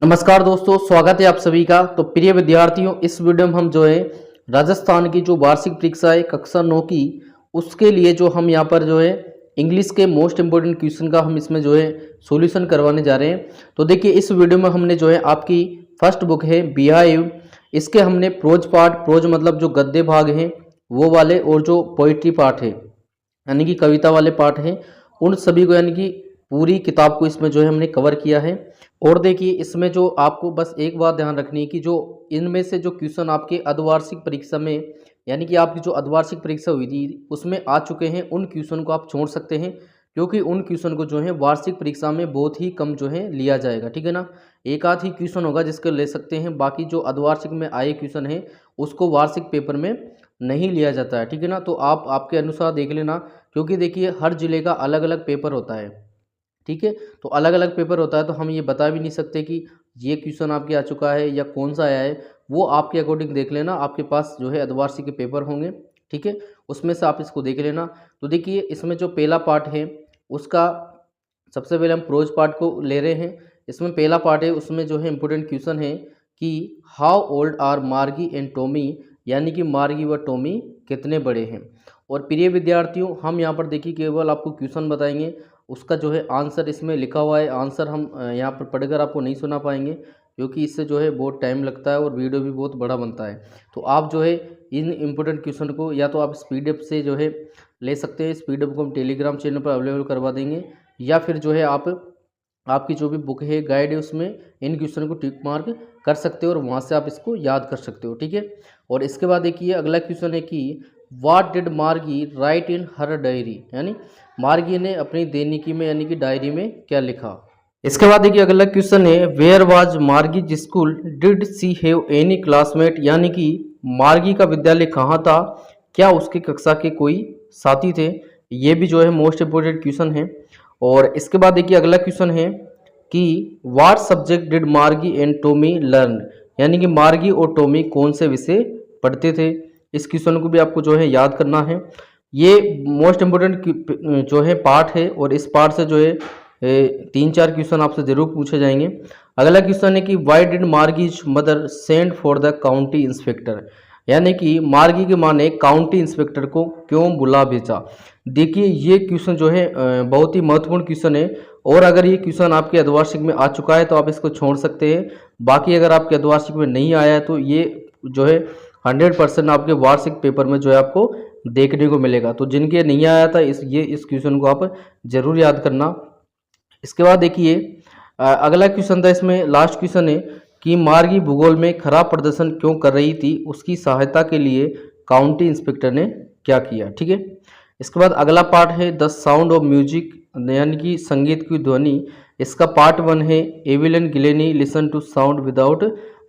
नमस्कार दोस्तों, स्वागत है आप सभी का। तो प्रिय विद्यार्थियों, इस वीडियो में हम जो है राजस्थान की जो वार्षिक परीक्षा है कक्षा 9 की, उसके लिए जो हम यहाँ पर जो है इंग्लिश के मोस्ट इंपोर्टेंट क्वेश्चन का हम इसमें जो है सॉल्यूशन करवाने जा रहे हैं। तो देखिए, इस वीडियो में हमने जो है आपकी फर्स्ट बुक है बिहाइव, इसके हमने प्रोज पार्ट, प्रोज मतलब जो गद्य भाग हैं वो वाले, और जो पोइट्री पार्ट है यानी कि कविता वाले पार्ट हैं, उन सभी को यानी कि पूरी किताब को इसमें जो है हमने कवर किया है। और देखिए, इसमें जो आपको बस एक बात ध्यान रखनी है कि जो इनमें से जो क्वेश्चन आपके अर्धवार्षिक परीक्षा में यानी कि आपकी जो अर्धवार्षिक परीक्षा हुई थी उसमें आ चुके हैं, उन क्वेश्चन को आप छोड़ सकते हैं, क्योंकि उन क्वेश्चन को जो है वार्षिक परीक्षा में बहुत ही कम जो है लिया जाएगा। ठीक है ना, एक आध ही क्वेश्चन होगा जिसके ले सकते हैं, बाकी जो अर्धवार्षिक में आए क्वेश्चन है उसको वार्षिक पेपर में नहीं लिया जाता है। ठीक है ना, तो आप आपके अनुसार देख लेना, क्योंकि देखिए हर जिले का अलग अलग पेपर होता है। ठीक है, तो अलग अलग पेपर होता है, तो हम ये बता भी नहीं सकते कि ये क्वेश्चन आपके आ चुका है या कौन सा आया है। वो आपके अकॉर्डिंग देख लेना, आपके पास जो है अर्धवार्षिक के पेपर होंगे। ठीक है, उसमें से आप इसको देख लेना। तो देखिए, इसमें जो पहला पार्ट है उसका सबसे पहले हम प्रोज पार्ट को ले रहे हैं। इसमें पहला पार्ट है, उसमें जो है इंपोर्टेंट क्वेश्चन है कि हाउ ओल्ड आर मार्गी एंड टॉमी, यानी कि मार्गी व टॉमी कितने बड़े हैं। और प्रिय विद्यार्थियों, हम यहाँ पर देखिए केवल आपको क्वेश्चन बताएंगे, उसका जो है आंसर इसमें लिखा हुआ है। आंसर हम यहाँ पर पढ़कर आपको नहीं सुना पाएंगे, क्योंकि इससे जो है बहुत टाइम लगता है और वीडियो भी बहुत बड़ा बनता है। तो आप जो है इन इम्पोर्टेंट क्वेश्चन को या तो आप इस PDF से जो है ले सकते हैं। इस PDF को हम टेलीग्राम चैनल पर अवेलेबल करवा देंगे, या फिर जो है आप आपकी जो भी बुक है, गाइड है, उसमें इन क्वेश्चन को टिक मार्क कर सकते हो और वहाँ से आप इसको याद कर सकते हो। ठीक है, और इसके बाद देखिए अगला क्वेश्चन है कि व्हाट डिड मार्गी राइट इन हर डायरी, यानी मार्गी ने अपनी दैनिकी में यानी कि डायरी में क्या लिखा। इसके बाद देखिए अगला क्वेश्चन है where was Margie school did she have any classmate, यानी कि मार्गी का विद्यालय कहाँ था, क्या उसके कक्षा के कोई साथी थे। ये भी जो है मोस्ट इम्पोर्टेंट क्वेश्चन है। और इसके बाद देखिए अगला क्वेश्चन है कि व्हाट सब्जेक्ट डिड मार्गी एंड टॉमी लर्न, यानी कि मार्गी और टॉमी कौन से विषय पढ़ते थे। इस क्वेश्चन को भी आपको जो है याद करना है। ये मोस्ट इम्पोर्टेंट जो है पार्ट है, और इस पार्ट से जो है 3-4 क्वेश्चन आपसे जरूर पूछे जाएंगे। अगला क्वेश्चन है कि why did Margie's mother send for the county inspector, यानी कि मार्गी की माँ ने काउंटी इंस्पेक्टर को क्यों बुला भेजा। देखिए, ये क्वेश्चन जो है बहुत ही महत्वपूर्ण क्वेश्चन है, और अगर ये क्वेश्चन आपके अर्धवार्षिक में आ चुका है तो आप इसको छोड़ सकते हैं। बाकी अगर आपके अर्धवार्षिक में नहीं आया है तो ये जो है 100% आपके वार्षिक पेपर में जो है आपको देखने को मिलेगा। तो जिनके नहीं आया था इस क्वेश्चन को आप जरूर याद करना। इसके बाद देखिए अगला क्वेश्चन था, इसमें लास्ट क्वेश्चन है कि मार्गी भूगोल में खराब प्रदर्शन क्यों कर रही थी, उसकी सहायता के लिए काउंटी इंस्पेक्टर ने क्या किया। ठीक है, इसके बाद अगला पार्ट है द साउंड ऑफ म्यूजिक, यानी कि संगीत की ध्वनि। इसका पार्ट 1 है Evelyn Glennie listen to sound without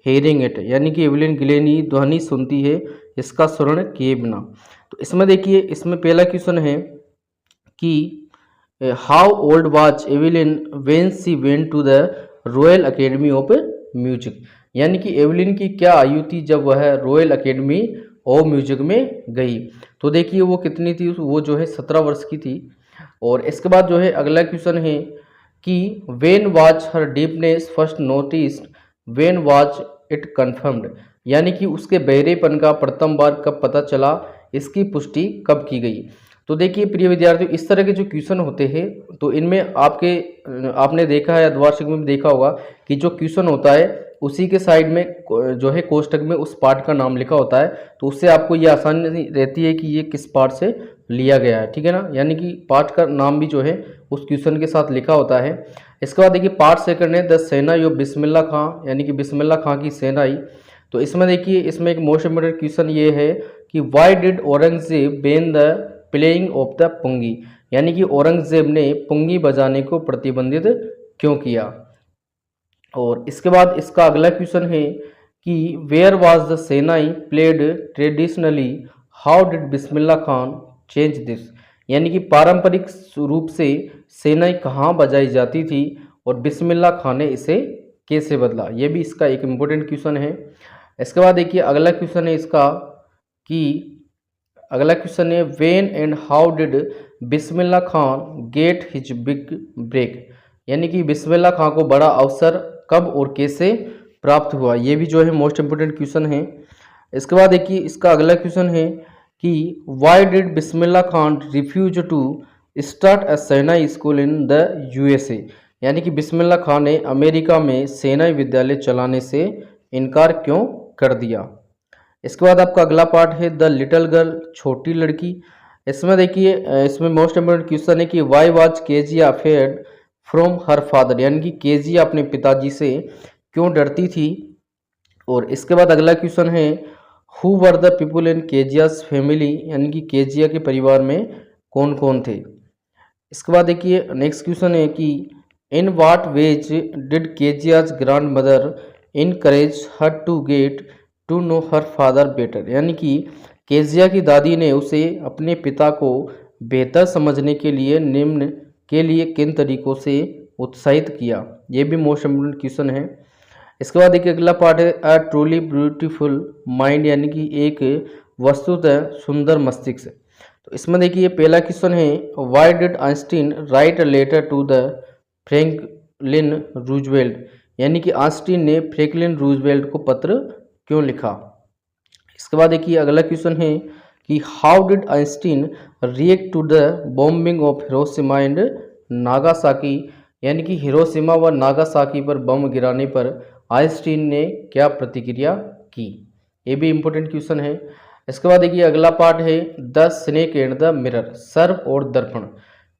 hearing it, यानी कि एविलिन गिलेनी ध्वनि सुनती है इसका श्रवण किए बिना। तो इसमें देखिए, इसमें पहला क्वेश्चन है कि how old was Evelyn when she went to the Royal Academy of Music, यानी कि एविलिन की क्या आयु थी जब वह रॉयल अकेडमी ऑफ म्यूजिक में गई। तो देखिए वो कितनी थी, वो जो है 17 वर्ष की थी। और इसके बाद जो है अगला क्वेश्चन है कि when was her deepness first noticed, when was it confirmed, यानी कि उसके बहरेपन का प्रथम बार कब पता चला, इसकी पुष्टि कब की गई। तो देखिए प्रिय विद्यार्थियों, इस तरह के जो क्वेश्चन होते हैं तो इनमें आपने देखा है, अर्धवार्षिक में भी देखा होगा कि जो क्वेश्चन होता है उसी के साइड में जो है कोष्टक में उस पार्ट का नाम लिखा होता है, तो उससे आपको ये आसानी रहती है कि ये किस पार्ट से लिया गया है। ठीक है ना, यानी कि पार्ट का नाम भी जो है उस क्वेश्चन के साथ लिखा होता है। इसके बाद देखिए पार्ट सेकंड है द सेना यो बिस्मिल्ला खां, यानी कि बिस्मिल्ला खां की सेनाई। तो इसमें देखिए, इसमें एक मोस्ट इम्पोर्टेंट क्वेश्चन ये है कि why did Aurangzeb ban the playing of the pungi, यानी कि औरंगजेब ने पुंगी बजाने को प्रतिबंधित क्यों किया। और इसके बाद इसका अगला क्वेश्चन है कि where was the shehnai played traditionally, how did Bismillah Khan change this, यानी कि पारंपरिक रूप से सेनाई कहाँ बजाई जाती थी और बिस्मिल्ला खान ने इसे कैसे बदला। ये भी इसका एक इम्पोर्टेंट क्वेश्चन है। इसके बाद देखिए अगला क्वेश्चन है इसका कि अगला क्वेश्चन है when and how did Bismillah Khan get his big break, यानी कि बिस्मिल्ला खान को बड़ा अवसर कब और कैसे प्राप्त हुआ, ये भी जो है मोस्ट इम्पोर्टेंट क्वेश्चन है। इसके बाद देखिए इसका अगला क्वेश्चन है कि why did Bismillah Khan refuse to start a shehnai school in the USA, यानी कि बिस्मिल्लाह खान ने अमेरिका में सेनाई विद्यालय चलाने से इनकार क्यों कर दिया। इसके बाद आपका अगला पार्ट है द लिटिल गर्ल, छोटी लड़की। इसमें देखिए इसमें मोस्ट इम्पोर्टेंट क्वेश्चन है कि why was Kezia afraid from her father, यानी कि केजिया अपने पिताजी से क्यों डरती थी। और इसके बाद अगला क्वेश्चन है who were the people in Keziah's family, यानी कि केजिया के परिवार में कौन कौन थे। इसके बाद देखिए नेक्स्ट क्वेश्चन है कि in what ways did Kezia's grandmother encourage her to get to know her father better, यानी कि केजिया की दादी ने उसे अपने पिता को बेहतर समझने के लिए निम्न के लिए किन तरीकों से उत्साहित किया, ये भी मोस्ट इम्पोर्टेंट क्वेश्चन है। इसके बाद देखिए अगला पार्ट है अ ट्रूली ब्यूटीफुल माइंड, यानी कि एक वस्तुतः सुंदर मस्तिष्क। तो इसमें देखिए पहला क्वेश्चन है why did Einstein write a letter to the Franklin Roosevelt, यानी कि आइंस्टीन ने फ्रैंकलिन रूजवेल्ट को पत्र क्यों लिखा। इसके बाद देखिए अगला क्वेश्चन है कि how did Einstein react to the bombing of Hiroshima and Nagasaki, यानी कि हिरोशिमा व नागासाकी पर बम गिराने पर आइंस्टीन ने क्या प्रतिक्रिया की, ये भी इम्पोर्टेंट क्वेश्चन है। इसके बाद देखिए अगला पार्ट है the snake and the mirror, सर्प और दर्पण।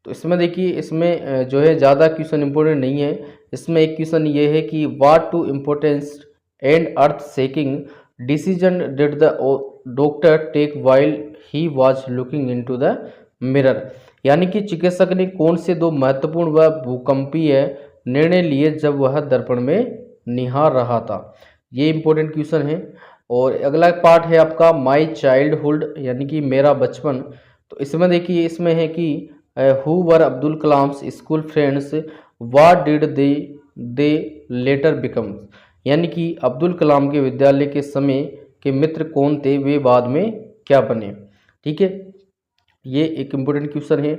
तो इसमें देखिए इसमें जो है ज़्यादा क्वेश्चन इंपॉर्टेंट नहीं है। इसमें एक क्वेश्चन ये है कि what to importance and earth shaking decision did the doctor take while he was looking into the mirror, यानी कि चिकित्सक ने कौन से दो महत्वपूर्ण व भूकंपीय निर्णय लिए जब वह दर्पण में निहार रहा था, ये इंपॉर्टेंट क्वेश्चन है। और अगला पार्ट है आपका माई चाइल्डहुड, यानी कि मेरा बचपन। तो इसमें देखिए इसमें है कि who were Abdul Kalam's school friends what did they letter become, यानी कि अब्दुल कलाम के विद्यालय के समय के मित्र कौन थे, वे बाद में क्या बने। ठीक है, ये एक इम्पोर्टेंट क्वेश्चन है।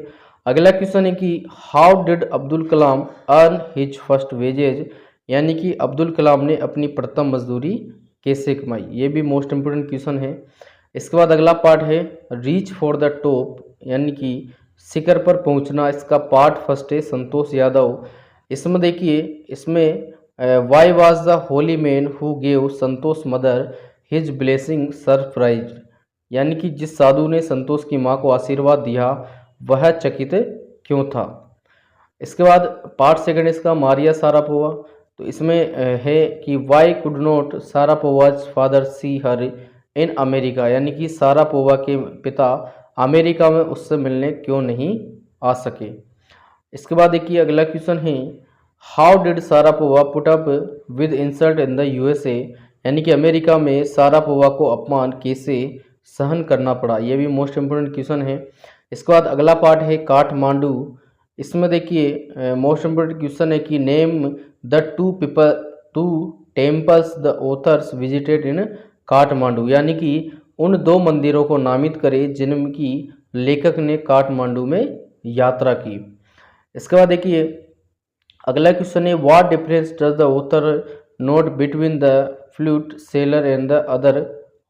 अगला क्वेश्चन है कि how did Abdul Kalam earn his first wages, यानी कि अब्दुल कलाम ने अपनी प्रथम मजदूरी कैसे कमाई, ये भी मोस्ट इम्पोर्टेंट क्वेश्चन है। इसके बाद अगला पार्ट है रीच फॉर द टॉप, यानी कि शिखर पर पहुंचना। इसका पार्ट फर्स्ट है संतोष यादव। इसमें देखिए इसमें why was the Holi man who gave Santosh mother his blessing surprise, यानी कि जिस साधु ने संतोष की माँ को आशीर्वाद दिया वह चकित क्यों था। इसके बाद पार्ट सेकंड इसका मारिया सारापोवा। तो इसमें है कि why could not Sharapova's father see her in America, यानी कि सारापोवा के पिता अमेरिका में उससे मिलने क्यों नहीं आ सके। इसके बाद देखिए अगला क्वेश्चन है how did Sharapova put up with insult in the USA, यानी कि अमेरिका में सारापोवा को अपमान कैसे सहन करना पड़ा, यह भी मोस्ट इम्पोर्टेंट क्वेश्चन है। इसके बाद अगला पार्ट है काठमांडू। इसमें देखिए मोस्ट इम्पोर्टेंट क्वेश्चन है कि name the two temples the author's visited in Kathmandu, यानी कि उन दो मंदिरों को नामित करें जिनकी लेखक ने काठमांडू में यात्रा की। इसके बाद देखिए अगला क्वेश्चन है what difference does the author note between the flute seller and the other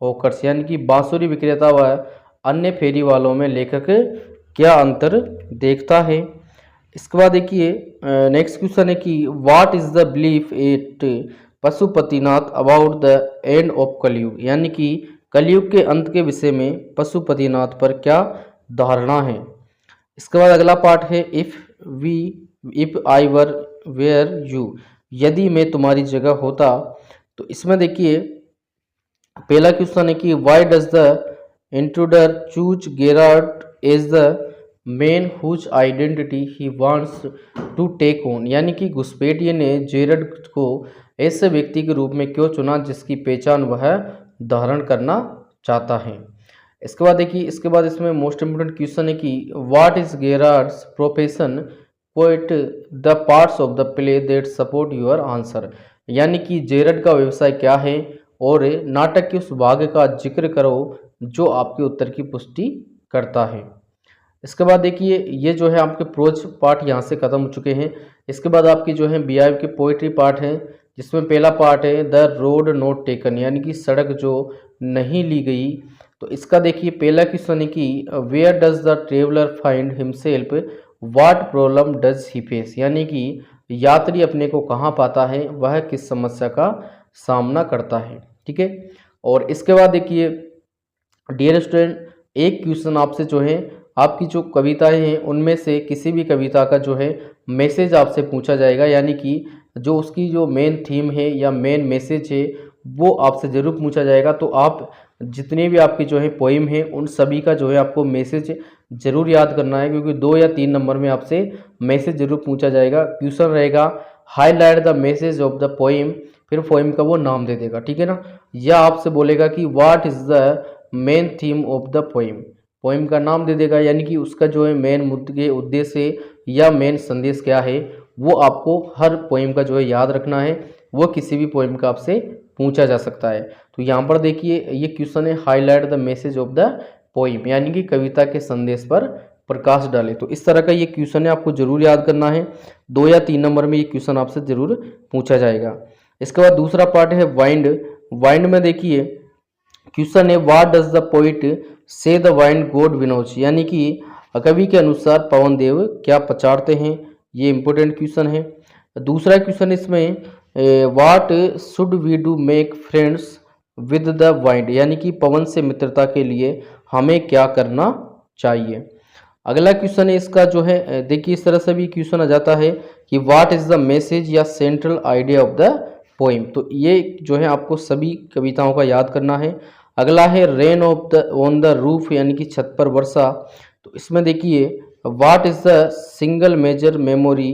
hawkers, यानी कि बांसुरी विक्रेता व अन्य फेरी वालों में लेखक क्या अंतर देखता है। इसके बाद देखिए नेक्स्ट क्वेश्चन है कि what is the belief at Pashupatinath about the end of Kalyug, यानी कि कलयुग के अंत के विषय में पशुपतिनाथ पर क्या धारणा है। इसके बाद अगला पार्ट है if I were where you, यदि मैं तुम्हारी जगह होता। तो इसमें देखिए पहला क्वेश्चन है कि why does the intruder choose Gerard as the man whose identity he wants to take on, यानी कि घुसपैठिए ने जेरड को ऐसे व्यक्ति के रूप में क्यों चुना जिसकी पहचान वह धारण करना चाहता है। इसके बाद देखिए इसके बाद इसमें मोस्ट इम्पोर्टेंट क्वेश्चन है कि what is गेरार्ड्स profession poet the parts of the play that support your answer, यानी कि जेरड का व्यवसाय क्या है और नाटक के उस भाग का जिक्र करो जो आपके उत्तर की पुष्टि करता है। इसके बाद देखिए ये जो है आपके प्रोज पार्ट यहाँ से ख़त्म हो चुके हैं। इसके बाद आपकी जो है बीआईव के पोइट्री पार्ट है जिसमें पहला पार्ट है द रोड नॉट टेकन, यानी कि सड़क जो नहीं ली गई। तो इसका देखिए पहला क्वेश्चन है कि where does the traveller find himself, what problem does he face, यानी कि यात्री अपने को कहाँ पाता है, वह किस समस्या का सामना करता है। ठीक है, और इसके बाद देखिए डियर स्टूडेंट, एक क्वेश्चन आपसे जो है आपकी जो कविताएं हैं उनमें से किसी भी कविता का जो है मैसेज आपसे पूछा जाएगा, यानी कि जो उसकी जो मेन थीम है या मेन मैसेज है वो आपसे ज़रूर पूछा जाएगा। तो आप जितने भी आपकी जो है पोइम है उन सभी का जो है आपको मैसेज ज़रूर याद करना है, क्योंकि 2 या 3 नंबर में आपसे मैसेज ज़रूर पूछा जाएगा। क्वेश्चन रहेगा highlight the message of the poem, फिर पोइम का वो नाम दे देगा। ठीक है ना, या आपसे बोलेगा कि what is the main theme of the poem, poem का नाम दे देगा, यानी कि उसका जो है मेन मुद्दे उद्देश्य या मेन संदेश क्या है वो आपको हर पोइम का जो है याद रखना है। वो किसी भी पोइम का आपसे पूछा जा सकता है। तो यहाँ पर देखिए ये क्वेश्चन है highlight the message of the poem, यानी कि कविता के संदेश पर प्रकाश डाले। तो इस तरह का ये क्वेश्चन है, आपको जरूर याद करना है। 2 या 3 नंबर में ये क्वेश्चन आपसे जरूर पूछा जाएगा। इसके बाद दूसरा पार्ट है वाइंड। वाइंड में देखिए क्वेश्चन है व्हाट डज द पोइट से द वाइंड गॉड विनोज, यानी कि कवि के अनुसार पवन देव क्या पचाड़ते हैं। ये इंपॉर्टेंट क्वेश्चन है। दूसरा क्वेश्चन इसमें what should we do make friends with the wind, यानी कि पवन से मित्रता के लिए हमें क्या करना चाहिए। अगला क्वेश्चन है इसका जो है देखिए इस तरह से भी क्वेश्चन आ जाता है कि व्हाट इज द मैसेज या central idea of the poem. तो ये जो है आपको सभी कविताओं का याद करना है। अगला है rain of the on the roof, यानी कि छत पर वर्षा। तो इसमें देखिए what is the single major memory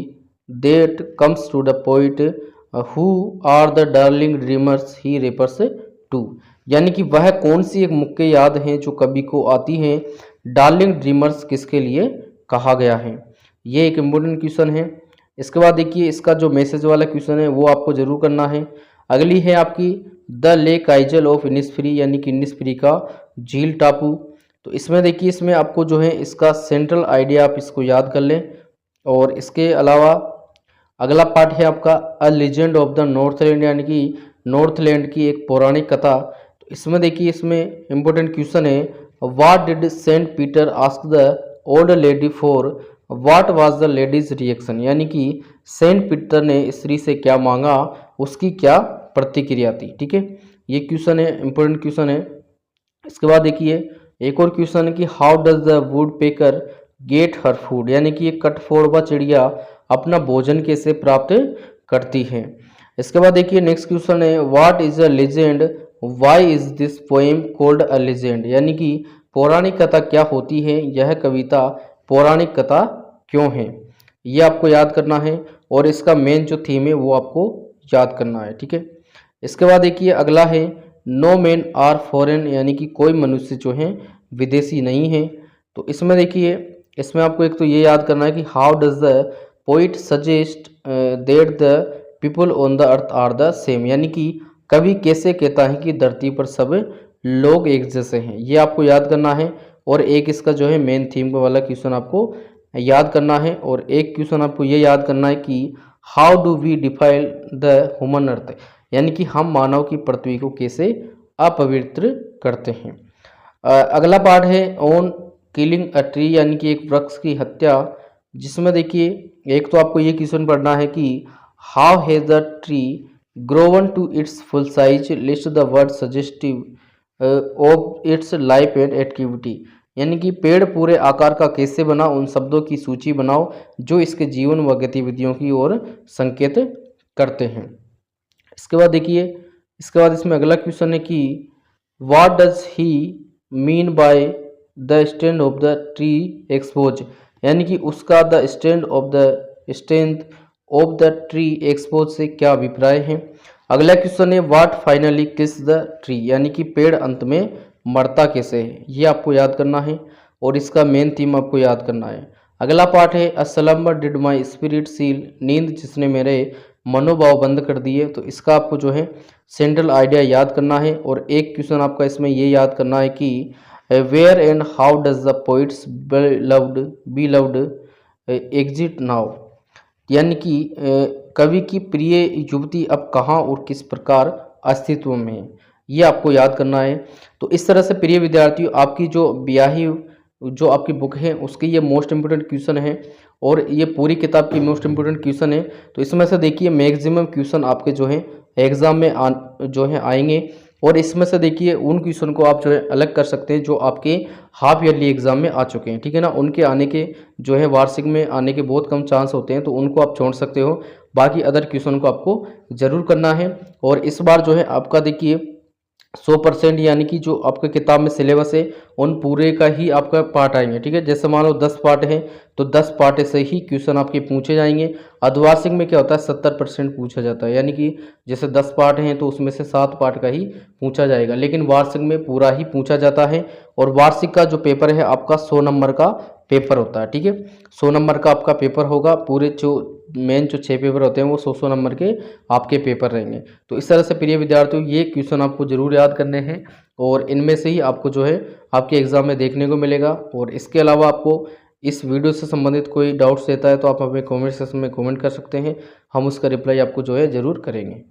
that comes to the poet who are the darling dreamers he refers to, यानी कि वह कौन सी एक मुख्य याद है जो कवि को आती है, डार्लिंग ड्रीमर्स किसके लिए कहा गया है। ये एक इम्पोर्टेंट क्वेश्चन है। इसके बाद देखिए इसका जो मैसेज वाला क्वेश्चन है वो आपको जरूर करना है। अगली है आपकी the lake Aizawl of Innisfree, यानी कि इनिस्फ्री का झील टापू। तो इसमें देखिए इसमें आपको जो है इसका सेंट्रल आइडिया आप इसको याद कर लें। और इसके अलावा अगला पार्ट है आपका अ लीजेंड ऑफ द नॉर्थलैंड, यानी कि नॉर्थलैंड की एक पौराणिक कथा। तो इसमें देखिए इसमें इम्पोर्टेंट क्वेश्चन है what did Saint Peter ask the old lady for, what was the lady's reaction, यानी कि सेंट पीटर ने स्त्री से क्या मांगा, उसकी क्या प्रतिक्रिया थी। ठीक है, ये क्वेश्चन है, इम्पोर्टेंट क्वेश्चन है। इसके बाद देखिए एक और क्वेश्चन है कि how does the wood picker get her food, यानी कि एक कटफोड़वा चिड़िया अपना भोजन कैसे प्राप्त करती है। इसके बाद देखिए नेक्स्ट क्वेश्चन है what is a legend, why is this poem called a legend, यानी कि पौराणिक कथा क्या होती है, यह कविता पौराणिक कथा क्यों है। ये आपको याद करना है और इसका मेन जो थीम है वो आपको याद करना है। ठीक है, इसके बाद देखिए अगला है नो मैन आर फॉरेन, यानी कि कोई मनुष्य जो है विदेशी नहीं है। तो इसमें देखिए इसमें आपको एक तो ये याद करना है कि how does the poet suggest that the people on the earth are the same, यानी कि कवि कैसे कहता है कि धरती पर सब लोग एक जैसे हैं। ये आपको याद करना है। और एक इसका जो है मेन थीम वाला क्वेश्चन आपको याद करना है। और एक क्वेश्चन आपको ये याद करना है कि how do we define the human earth, यानी कि हम मानव की पृथ्वी को कैसे अपवित्र करते हैं। अगला पार्ट है ऑन किलिंग अ ट्री, यानी कि एक वृक्ष की हत्या, जिसमें देखिए एक तो आपको ये क्वेश्चन पढ़ना है कि how has the tree grown to its full size, list the word suggestive of its life and activity, यानी कि पेड़ पूरे आकार का कैसे बना, उन शब्दों की सूची बनाओ जो इसके जीवन व गतिविधियों की ओर संकेत करते हैं। इसके बाद देखिए इसके बाद इसमें अगला क्वेश्चन है कि what does he mean by the stand of the tree expose, यानी कि उसका the stand of the strength of the tree expose से क्या अभिप्राय है। अगला क्वेश्चन है व्हाट फाइनली किस द ट्री, यानी कि पेड़ अंत में मरता कैसे है। ये आपको याद करना है और इसका मेन थीम आपको याद करना है। अगला पार्ट है a slumber did my spirit seal, नींद जिसने मेरे मनोभाव बंद कर दिए। तो इसका आपको जो है सेंट्रल आइडिया याद करना है। और एक क्वेश्चन आपका इसमें ये याद करना है कि where and how does the poet's beloved exit now, यानी कि कवि की प्रिय युवती अब कहाँ और किस प्रकार अस्तित्व में है, ये आपको याद करना है। तो इस तरह से प्रिय विद्यार्थियों आपकी जो ब्याही जो आपकी बुक है उसके ये मोस्ट इम्पोर्टेंट क्वेश्चन है और ये पूरी किताब की मोस्ट इम्पोर्टेंट क्वेश्चन है। तो इसमें से देखिए मैक्सिमम क्वेश्चन आपके जो है एग्जाम में जो है आएंगे और इसमें से देखिए उन क्वेश्चन को आप जो है अलग कर सकते हैं जो आपके हाफ ईयरली एग्जाम में आ चुके हैं, ठीक है ना। उनके आने के जो है वार्षिक में आने के बहुत कम चांस होते हैं, तो उनको आप छोड़ सकते हो। बाकी अदर क्वेश्चन को आपको ज़रूर करना है। और इस बार जो है आपका देखिए 100% यानी कि जो आपके किताब में सिलेबस है उन पूरे का ही आपका पार्ट आएंगे, ठीक है। जैसे मान लो 10 पार्ट है तो 10 पार्ट से ही क्वेश्चन आपके पूछे जाएंगे। अर्धवार्षिक में क्या होता है 70% पूछा जाता है, यानी कि जैसे 10 पार्ट हैं तो उसमें से 7 पार्ट का ही पूछा जाएगा, लेकिन वार्षिक में पूरा ही पूछा जाता है। और वार्षिक का जो पेपर है आपका 100 नंबर का पेपर होता है, ठीक है। 100 नंबर का आपका पेपर होगा, पूरे जो मेन जो 6 पेपर होते हैं वो 100 नंबर के आपके पेपर रहेंगे। तो इस तरह से प्रिय विद्यार्थियों ये क्वेश्चन आपको जरूर याद करने हैं और इनमें से ही आपको जो है आपके एग्जाम में देखने को मिलेगा। और इसके अलावा आपको इस वीडियो से संबंधित कोई डाउट्स रहता है तो आप हमें कमेंट सेक्शन में कमेंट कर सकते हैं, हम उसका रिप्लाई आपको जो है ज़रूर करेंगे।